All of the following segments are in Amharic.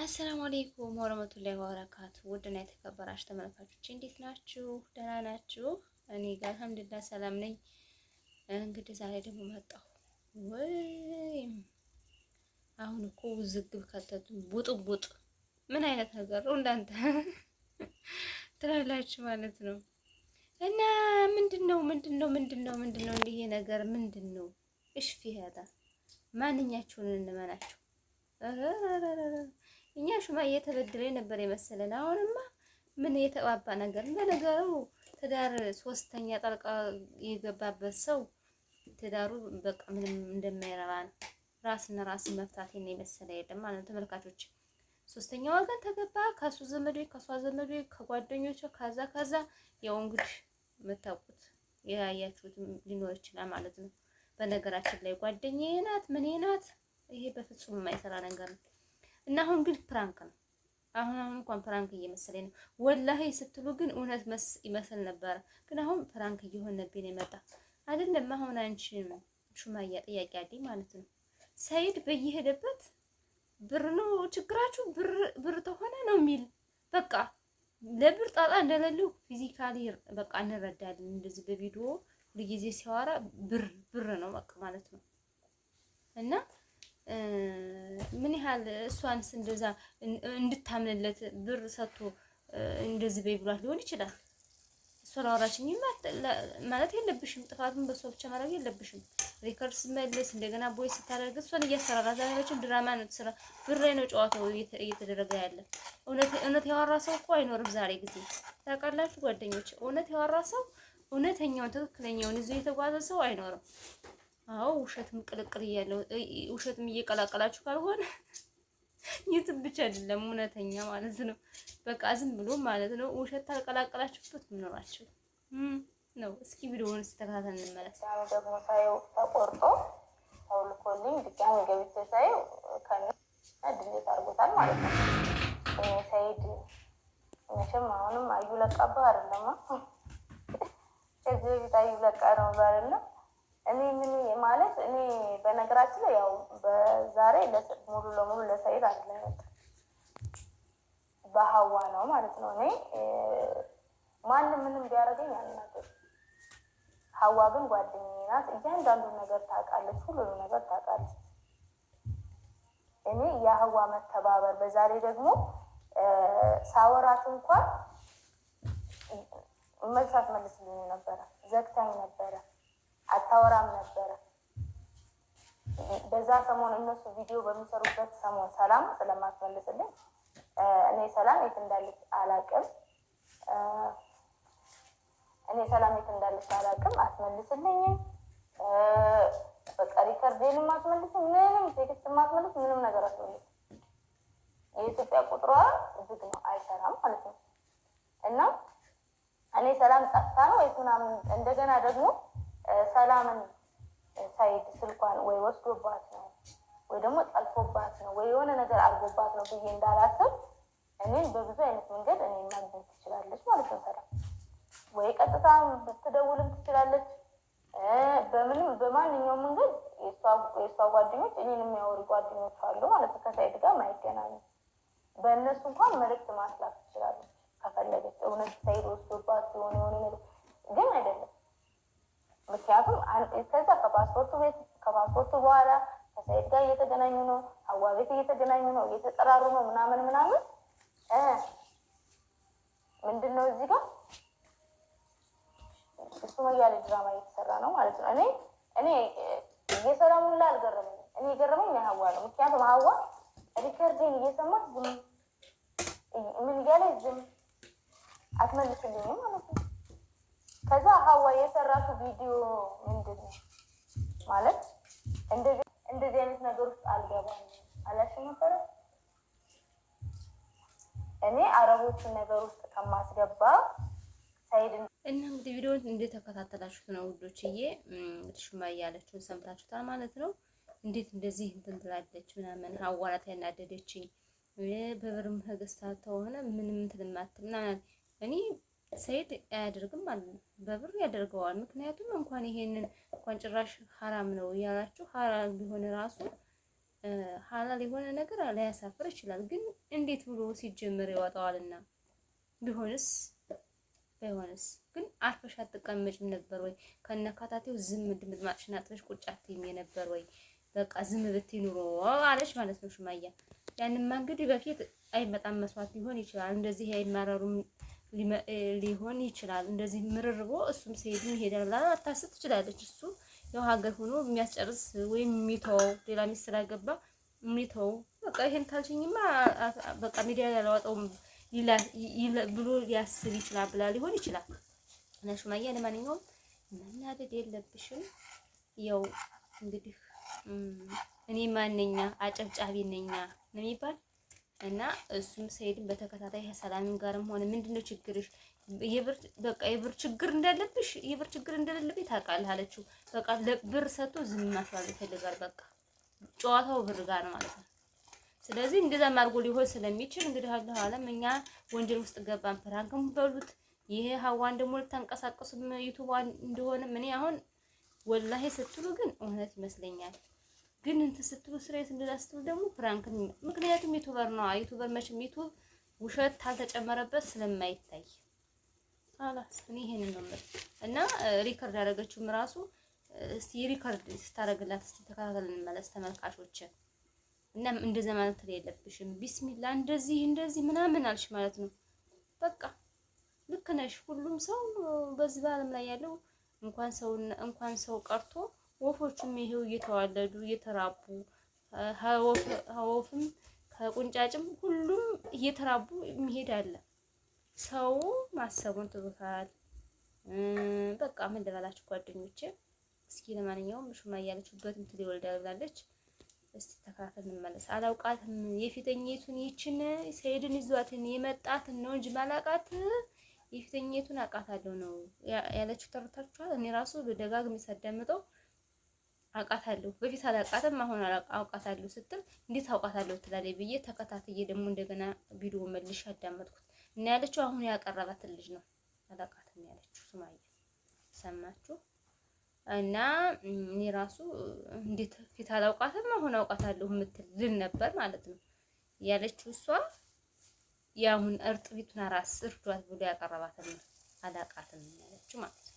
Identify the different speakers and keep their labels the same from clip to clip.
Speaker 1: አሰላሙ አለይኩም ወረህመቱላሂ ወበረካቱ። ውድና የተከበራችሁ ተመልካቾች እንዴት ናችሁ? ደህና ናችሁ? እኔ ጋር አልሐምዱሊላህ ሰላም ነኝ። እንግዲህ ዛሬ ደግሞ መጣሁ። ወይም አሁን እኮ ውዝግብ ከተቱ ቡጥቡጥ ምን አይነት ነገር ነው እንዳንተ ትላላችሁ ማለት ነው። እና ምንድነው እንዲህ ነገር ምንድነው? እሺ ፊሃዳ ማንኛችሁን እንመናችሁ? እኛ ሹማ እየተበደለ ነበር የመሰለን። አሁንማ ምን የተባባ ነገር ለነገሩ ትዳር ሶስተኛ ጣልቃ የገባበት ሰው ትዳሩ በቃ ምንም እንደማይረባ ነው። ራስና ራስን መፍታት ነው የመሰለ የለም ማለት ነው። ተመልካቾች ሶስተኛ ወገን ተገባ፣ ከሱ ዘመዶች፣ ከሷ ዘመዶች፣ ከጓደኞቿ ከዛ ያው እንግዲህ የምታውቁት ያያችሁት ሊኖር ይችላል ማለት ነው። በነገራችን ላይ ጓደኛዬ ናት ምን ናት፣ ይሄ በፍጹም የማይሰራ ነገር ነው። እና አሁን ግን ፕራንክ ነው። አሁን እንኳን ፕራንክ እየመሰለኝ ነው ወላሂ ስትሉ ግን እውነት ይመስል ነበር። ግን አሁን ፕራንክ እየሆነብኝ ነው የመጣ አይደለም። አሁን አንቺ ሹማያ ጥያቄ አለኝ ማለት ነው። ሰይድ በየሄደበት ብር ነው ችግራችሁ፣ ብር ተሆነ ነው የሚል በቃ ለብር ጣጣ እንደሌለው ፊዚካሊ በቃ እንረዳለን። እንደዚህ በቪዲዮ ሁልጊዜ ሲያወራ ብር ነው በቃ ማለት ነው። እና ምን ያህል እሷንስ እንደዛ እንድታምንለት ብር ሰጥቶ እንደዚህ በይ ብሏት ሊሆን ይችላል። እሷ ላወራችኝ ማለት የለብሽም፣ ጥፋቱን በእሷ ብቻ ማድረግ የለብሽም። ሪከርድ ስመልስ እንደገና ቦይ ስታደርግ እሷን እያሰራራት ዛሬዎችን ድራማ ነው ስራ ብር ላይ ነው ጨዋታው እየተደረገ ያለ። እውነት ያወራ ሰው እኮ አይኖርም ዛሬ ጊዜ ታውቃላችሁ ጓደኞች። እውነት ያወራ ሰው እውነተኛውን ትክክለኛውን ይዞ የተጓዘ ሰው አይኖርም። አዎ ውሸትም ቅልቅል እያለው ውሸትም እየቀላቀላችሁ ካልሆነ ዩቲዩብ ብቻ አይደለም እውነተኛ ማለት ነው። በቃ ዝም ብሎ ማለት ነው ውሸት ታልቀላቀላችሁበት ምኖራችሁ ነው። እስኪ ቪዲዮውን ስተካተል እንመለስ።
Speaker 2: ደግሞ ሳየው ተቆርጦ ተውልኮልኝ ድጋሚ ገብቼ ሳየው ከነ ድሌት አድርጎታል ማለት ነው። ሰይድ መቼም አሁንም አዩ ለቃብህ አይደለማ ከዚህ በፊት አዩ ለቃ ነው አይደለም። እኔ ምን ማለት እኔ በነገራችን ላይ ያው በዛሬ ሙሉ ለሙሉ ለሰይድ አይደለም የመጣ በሀዋ ነው ማለት ነው። እኔ ማንም ምንም ቢያደርገኝ አልናገርም። ሀዋ ግን ጓደኛዬ ናት። እያንዳንዱን ነገር ታውቃለች፣ ሁሉንም ነገር ታውቃለች። እኔ የሀዋ መተባበር በዛሬ ደግሞ ሳወራት እንኳን መልሳት መልስልኝ ነበረ፣ ዘግታኝ ነበረ፣ አታወራም ነበረ። በዛ ሰሞን እነሱ ቪዲዮ በሚሰሩበት ሰሞን ሰላም ስለማትመልስልኝ እኔ ሰላም የት እንዳለች አላውቅም። አትመልስልኝም። በቃ ሪከርዴንም አትመልስም፣ ምንም ቴክስት ማትመልስ፣ ምንም ነገር አትመልስም። የኢትዮጵያ ቁጥሯ ዝግ ነው፣ አይሰራም ማለት ነው። እና እኔ ሰላም ጠፍታ ነው ወይስ ምናምን እንደገና ደግሞ ሰላምን ሳይድ ስልኳን ወይ ወስዶባት ነው ወይ ደግሞ ጠልፎባት ነው ወይ የሆነ ነገር አድርጎባት ነው ብዬ እንዳላስብ እኔን በብዙ አይነት መንገድ እኔ ማግኘት ትችላለች ማለት ነው። ሰላም ወይ ቀጥታ ብትደውልም ትችላለች። በማንኛውም መንገድ የእሷ ጓደኞች እኔን የሚያወሩ ጓደኞች አሉ ማለት ነው፣ ከሳይድ ጋር ማይገናኙ። በእነሱ እንኳን መልዕክት ማስላክ ትችላለች ከፈለገች። እውነት ሳይድ ወስዶባት የሆነ ነገር ግን አይደለም። ምክንያቱም ከዛ ከፓስፖርቱ በኋላ ከሳይድ ጋር እየተገናኙ ነው፣ ሀዋ ቤት እየተገናኙ ነው፣ እየተጠራሩ ነው ምናምን ምንድን ነው እዚህ ጋር ሱመያ ላይ ድራማ እየተሰራ ነው ማለት ነው። እኔ እየሰራሙላ አልገረመኝም። እኔ የገረመኝ ሀዋ ነው። ምክንያቱም ሀዋ ሪከርዴን እየሰማት ዝም ምን እያለች ዝም አትመልስልኝም ማለት ነው። ከዛ ሀዋ የሰራቱ ቪዲዮ ምንድን ነው ማለት እንደዚህ አይነት ነገር ውስጥ አልገባም አላልሽም ነበረ? እኔ አረቦችን ነገር ውስጥ ከማስገባ ሳይድን
Speaker 1: እና እንግዲህ ቪዲዮውን እንደተከታተላችሁት ነው ውዶችዬ። ሹማያ ያለችውን ሰምታችሁታል ማለት ነው። እንዴት እንደዚህ እንትን ትላለች ምናምን ሀዋራት ያናደደችኝ በብርም ህግስታ ተሆነ ምንም እንትን ማትል ምናምን እኔ ሰይድ አያደርግም ማለት ነው። በብር ያደርገዋል። ምክንያቱም እንኳን ይሄንን እንኳን ጭራሽ ሐራም ነው ያላችሁ ሐራም ቢሆን ራሱ ሐላል የሆነ ነገር ላያሳፍር ይችላል። ግን እንዴት ብሎ ሲጀምር ይወጣዋልና ቢሆንስ ባይሆንስ ግን አርፈሽ አትቀመጭም ነበር ወይ? ከነካታቴው ዝም ድምጥማጥሽን አጥፈሽ ቁጭ አትይም ነበር ወይ? በቃ ዝም ብትይ ኑሮ አለች ማለት ነው ሱማያ። ያንማ እንግዲህ በፊት አይመጣም መስዋዕት ሊሆን ይችላል። እንደዚህ አይማረሩም ሊሆን ይችላል። እንደዚህ ምርርቦ እሱም ሲሄድም ይሄዳል ብላ አታስብ ትችላለች። እሱ ያው ሀገር ሆኖ የሚያስጨርስ ወይም የሚተወው ሌላ ሚስት ስላገባ የሚተወው በቃ ይሄን ካልሽኝማ በቃ ሚዲያ ላይ አላወጣውም ብሎ ሊያስብ ይችላል ብላ ሊሆን ይችላል። እና ሱማያ ለማንኛውም መናደድ የለብሽም። ያው እንግዲህ እኔ ማንኛ አጨብጫቢ ነኛ ነው የሚባል እና እሱም ሰይድን በተከታታይ ሰላምን ጋርም ሆነ ምንድነው ችግርሽ? የብር ችግር እንዳለብሽ የብር ችግር እንደሌለብኝ ታውቃለህ አለችው። በቃ ለብር ሰጥቶ ዝም ማስባል ይፈልጋል። በቃ ጨዋታው ብር ጋር ነው ማለት ነው። ስለዚህ እንደዛም አድርጎ ሊሆን ስለሚችል እንግዲህ አላህ አለም እኛ ወንጀል ውስጥ ገባን። ፕራንክም በሉት ይሄ ሀዋን ደግሞ ልታንቀሳቀሱም ዩቲዩብ እንደሆነ እኔ አሁን ወላሂ ስትሉ ግን እውነት ይመስለኛል። ግን እንትን ስትሉ ስሬት እንደዛ ስትሉ ደግሞ ፕራንክ ምክንያቱም ዩቲዩበር ነው። ዩቲዩበር መቼም ዩቲዩብ ውሸት ካልተጨመረበት ስለማይታይ አላስ እኔ ይሄንን ነው ማለት እና ሪከርድ ያደረገችውም ራሱ እስቲ ሪከርድ ስታደርግላት እስቲ ተከታተል እንመለስ ተመልካቾች። እና እንደዛ ማለት የለብሽም። ቢስሚላህ እንደዚህ ምናምን አልሽ ማለት ነው። በቃ ልክ ነሽ። ሁሉም ሰው በዚህ በዓለም ላይ ያለው እንኳን ሰው ቀርቶ ወፎችም ይሄው እየተዋለዱ እየተራቡ ወፍም ከቁንጫጭም ሁሉም እየተራቡ የሚሄድ አለ። ሰው ማሰቡን ትቶታል። በቃ ምን ልበላችሁ ጓደኞቼ። እስኪ ለማንኛውም ሱማያ ያለችበት እንትን ሊወልዳ ብላለች። እስቲ ተከታተል እንመለስ። አላውቃትም የፊተኛይቱን ይችን ሰይድን ይዟትን የመጣትን ነው እንጂ ማላቃት የፊተኛይቱን አውቃታለሁ ነው ያለችው። ተረታችኋል። እኔ ራሱ በደጋግሜ ሳዳምጠው አውቃታለሁ። በፊት አላውቃትም አሁን አውቃታለሁ ስትል እንዴት አውቃታለሁ ትላለች ብዬ ተከታትዬ ደግሞ እንደገና ቪዲዮ መልሼ አዳመጥኩት እና ያለችው አሁን ያቀረባት ልጅ ነው አላውቃትም ያለችው ሱማያ። ሰማችሁ? እና እኔ ራሱ እንዴት ፊት አላውቃትም አሁን አውቃታለሁ የምትል ልል ነበር ማለት ነው ያለችው እሷ። ያሁን እርጥቢቱን ራስ እርዷት ብሎ ያቀረባትን አላውቃትም ያለችው ማለት ነው።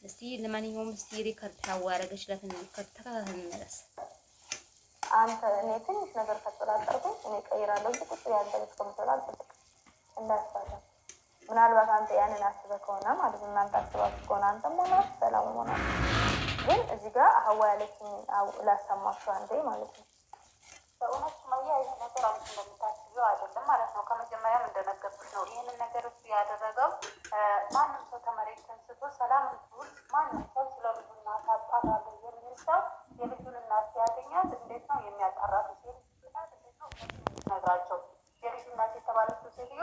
Speaker 1: እስቲ ለማንኛውም እስቲ ሪከርድ ታዋረገችላትን ሪከርድ ተከታተል እንመለስ።
Speaker 2: አንተ እኔ ትንሽ ነገር ከተጠራጠርኩኝ እኔ ቀይራለሁ እንጂ ቁጥር ያንተ እስከምትወጣ አልጠብቅም እንዳስባለ። ምናልባት አንተ ያንን አስበህ ከሆነ ማለት ነው እናንተ አስባችሁ ከሆነ አንተም ሆነ ሰላም ሆነ ግን እዚህ ጋር ሀዋ ያለችኝ ላሰማችሁ አንዴ ማለት ነው። በእውነት ሱመያ ይህ ነገር አንቺ እንደምታስቢው አይደለም ማለት ነው። ከመጀመሪያም እንደነገርኩሽ ነው። ይህንን ነገር እሱ ያደረገው ማንም ሰው ተመሬት ተንስቶ ሰላም ትውል ማንም ሰው ስለ ልጁ እናት አጣራለሁ የሚል ሰው የልጁን እናት ሲያገኛት እንዴት ነው የሚያጣራት? የልጁ እናት እንዴት ነው ነግራቸው የልጁ እናት የተባለችው ሴትዮ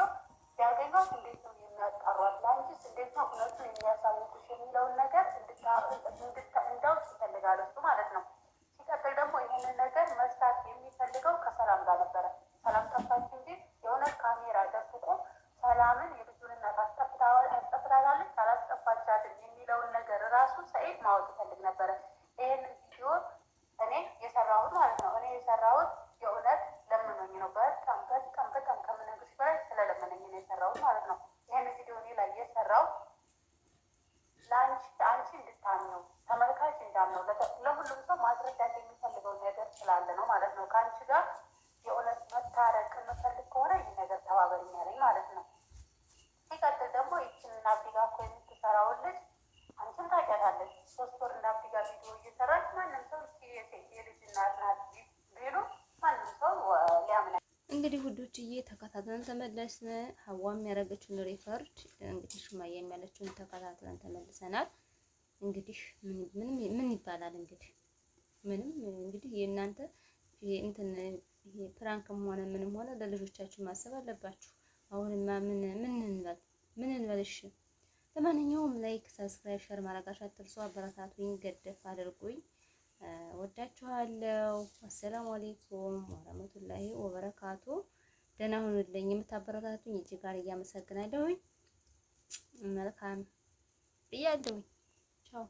Speaker 2: ሲያገኟት እንዴት ነው የሚያጣሯት? ለአንቺስ እንዴት ነው እውነቱን የሚያሳውቁሽ የሚለውን ነገር እንዳውቅ ይፈልጋል እሱ ማለት ነው። ሲቀጥል ደግሞ ይህንን ነገር መስራት የሚፈልገው ከሰላም ጋር ነበረ። ሰላም ጠፋች እንጂ የእውነት ካሜራ ደብቆ ሰላምን የልጁን እናት አስጠፍታታለች አላስጠፋቻትም የሚለውን ነገር ራሱ ሰኢድ ማወቅ ይፈልግ ነበረ። ይህንን ቪዲዮ እኔ የሰራሁት ማለት ነው። እኔ የሰራሁት የእውነት ለምኖኝ ነው። በጣም ከምነግርሽ በላይ ስለለመነኝ ነው የሰራሁት ማለት ነው። ይህን ቪዲዮ እኔ ላይ የሰራው ለአንቺ እንድታምነው ተመልካች እንዳምነው ለሁሉም ሰው ማስረዳት የሚፈልገውን ነገር ስላለ ነው ማለት ነው። ከአንቺ ጋር የእውነት መታረቅ የምፈልግ ከሆነ ይህ ነገር ተባበሪኝ ያለኝ ማለት ነው። ሲቀጥል ደግሞ ይችን እናብዲጋ እኮ የምትሰራውን ልጅ አንቺም ታውቂያታለች። 3 ወር እናብዲጋ ቪዲዮ እየሰራች ማንም ሰው የልጅ እናት ናት ቢሉ ማንም ሰው ሊያምና። እንግዲህ
Speaker 1: ውዶችዬ ተከታትለን ተመለስን። ሀዋም ያደረገችውን ሪከርድ እንግዲህ ሱማያ ያለችውን ተከታትለን ተመልሰናል። እንግዲህ ምን ይባላል እንግዲህ ምንም እንግዲህ የእናንተ እንትን ይሄ ፕራንክም ሆነ ምንም ሆነ ለልጆቻችሁ ማሰብ አለባችሁ። አሁንማ ምን እንበልሽ? ለማንኛውም ላይክ፣ ሰብስክራይብ፣ ሼር ማድረጋችሁ አትርሱ። አበረታቱኝ፣ ገደፍ አድርጉኝ። ወዳችኋለሁ። አሰላሙ አለይኩም ወራህመቱላሂ ወበረካቱ። ደህና ሁኑልኝ። የምታበረታቱኝ እጅግ ጋር እያመሰግናለሁኝ። መልካም ብያለሁኝ። ቻው